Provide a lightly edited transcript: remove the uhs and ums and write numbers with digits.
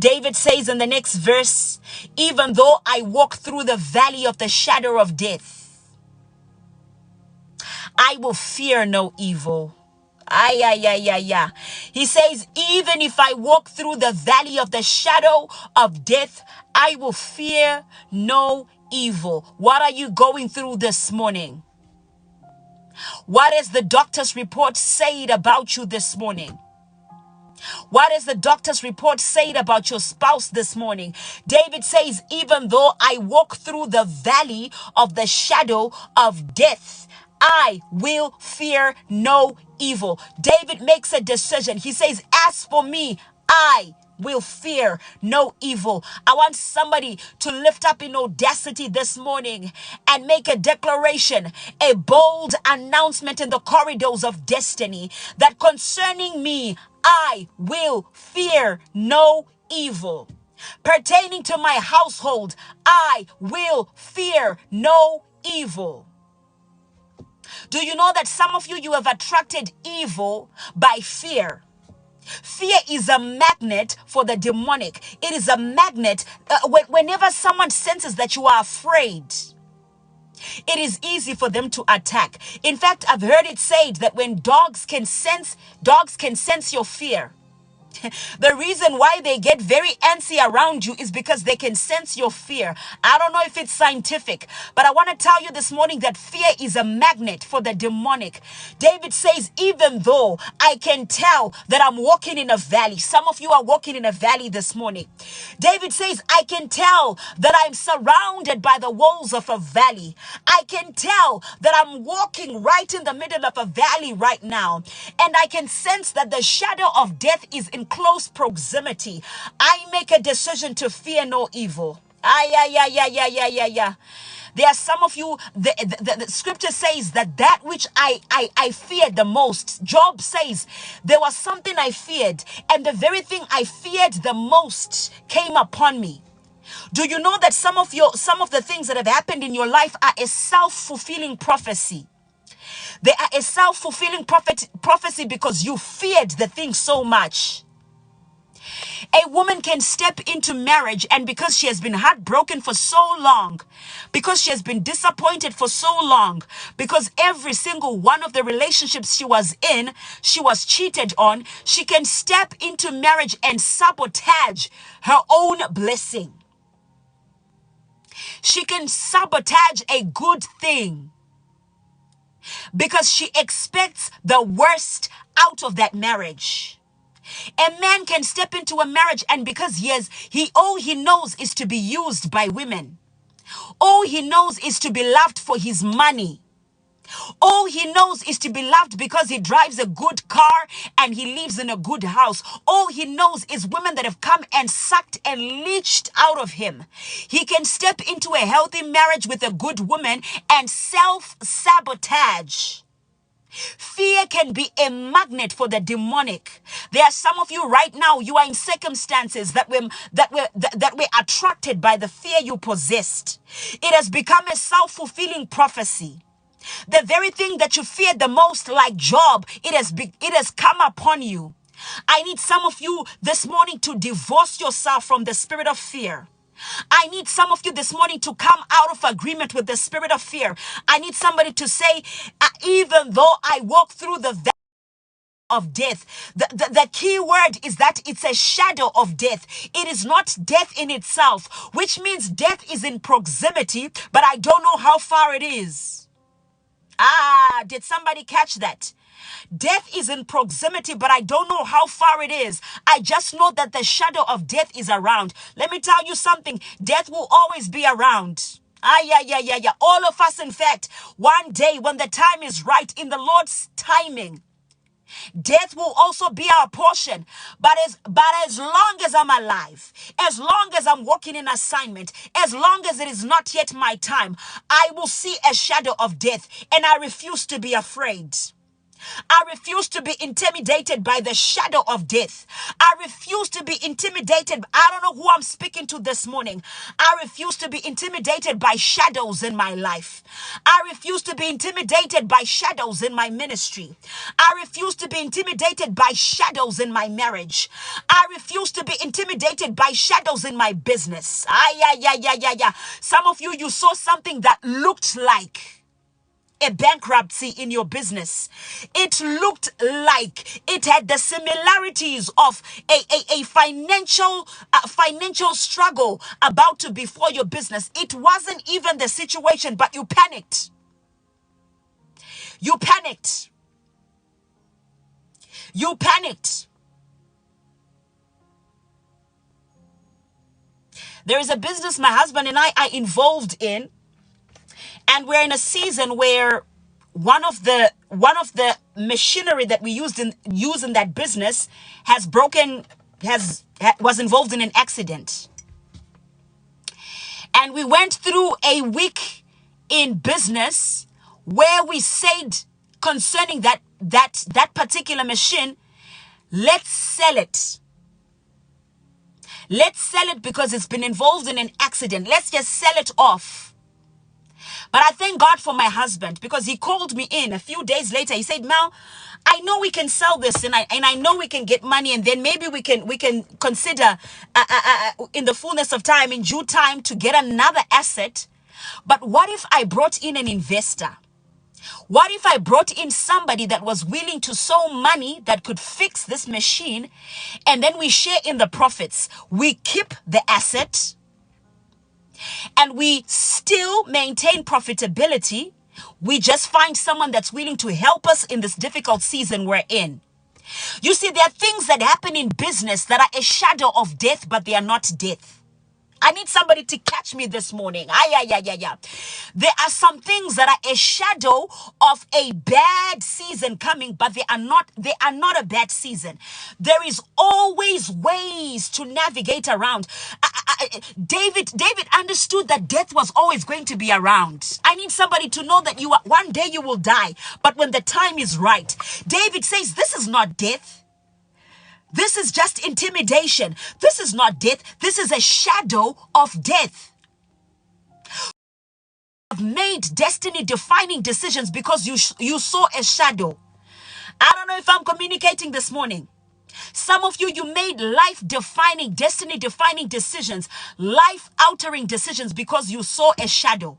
David says in the next verse, even though I walk through the valley of the shadow of death, I will fear no evil. Ay, ay, ay, ay, ay. He says, even if I walk through the valley of the shadow of death, I will fear no evil. What are you going through this morning? What has the doctor's report said about you this morning? What has the doctor's report said about your spouse this morning? David says, even though I walk through the valley of the shadow of death, I will fear no evil. David makes a decision. He says, as for me, I will fear no evil. I want somebody to lift up in audacity this morning and make a declaration, a bold announcement in the corridors of destiny that concerning me, I will fear no evil. Pertaining to my household, I will fear no evil. Do you know that some of you have attracted evil by fear? Fear is a magnet for the demonic. It is a magnet. Whenever someone senses that you are afraid, it is easy for them to attack. In fact, I've heard it said that when dogs can sense your fear. The reason why they get very antsy around you is because they can sense your fear. I don't know if it's scientific, but I want to tell you this morning that fear is a magnet for the demonic. David says, even though I can tell that I'm walking in a valley. Some of you are walking in a valley this morning. David says, I can tell that I'm surrounded by the walls of a valley. I can tell that I'm walking right in the middle of a valley right now. And I can sense that the shadow of death is in close proximity. I make a decision to fear no evil. Ay, ay, ay, ay, ay, ay, ay, ay. There are some of you, the scripture says that which I feared the most. Job says, there was something I feared, and the very thing I feared the most came upon me. Do you know that some of the things that have happened in your life are a self-fulfilling prophecy? They are a self-fulfilling prophecy because you feared the thing so much. A woman can step into marriage, and because she has been heartbroken for so long, because she has been disappointed for so long, because every single one of the relationships she was in, she was cheated on, she can step into marriage and sabotage her own blessing. She can sabotage a good thing because she expects the worst out of that marriage. A man can step into a marriage, and because all he knows is to be used by women. All he knows is to be loved for his money. All he knows is to be loved because he drives a good car and he lives in a good house. All he knows is women that have come and sucked and leached out of him. He can step into a healthy marriage with a good woman and self-sabotage. Fear can be a magnet for the demonic. There are some of you right now, you are in circumstances that were attracted by the fear you possessed. It has become a self-fulfilling prophecy. The very thing that you feared the most, like Job, it has come upon you. I need some of you this morning to divorce yourself from the spirit of fear. I need some of you this morning to come out of agreement with the spirit of fear. I need somebody to say, even though I walk through the valley of death, the key word is that it's a shadow of death. It is not death in itself, which means death is in proximity, but I don't know how far it is. Did somebody catch that? Death is in proximity, but I don't know how far it is. I just know that the shadow of death is around. Let me tell you something. Death will always be around. All of us, in fact, one day when the time is right, in the Lord's timing, death will also be our portion. But as long as I'm alive, as long as I'm walking in assignment, as long as it is not yet my time, I will see a shadow of death, and I refuse to be afraid. I refuse to be intimidated by the shadow of death. I refuse to be intimidated. I don't know who I'm speaking to this morning. I refuse to be intimidated by shadows in my life. I refuse to be intimidated by shadows in my ministry. I refuse to be intimidated by shadows in my marriage. I refuse to be intimidated by shadows in my business. Some of you, you saw something that looked like a bankruptcy in your business. It looked like it had the similarities of a financial struggle about to befall your business. It wasn't even the situation, but you panicked. You panicked. You panicked. There is a business my husband and I are involved in, and we're in a season where one of the machinery that we use in that business was involved in an accident. And we went through a week in business where we said concerning that particular machine, let's sell it. Let's sell it because it's been involved in an accident. Let's just sell it off. But I thank God for my husband, because he called me in a few days later. He said, Mel, I know we can sell this, and I know we can get money, and then maybe we can consider in the fullness of time, in due time, to get another asset. But what if I brought in an investor? What if I brought in somebody that was willing to sow money that could fix this machine, and then we share in the profits? We keep the asset, and we still maintain profitability. We just find someone that's willing to help us in this difficult season we're in. You see, there are things that happen in business that are a shadow of death, but they are not death. I need somebody to catch me this morning. There are some things that are a shadow of a bad season coming, but they are not a bad season. There is always ways to navigate around. David understood that death was always going to be around. I need somebody to know that one day you will die, but when the time is right. David says, this is not death. This is just intimidation. This is not death. This is a shadow of death. You've made destiny-defining decisions because you saw a shadow. I don't know if I'm communicating this morning. Some of you made life-defining, destiny-defining decisions, life-altering decisions because you saw a shadow.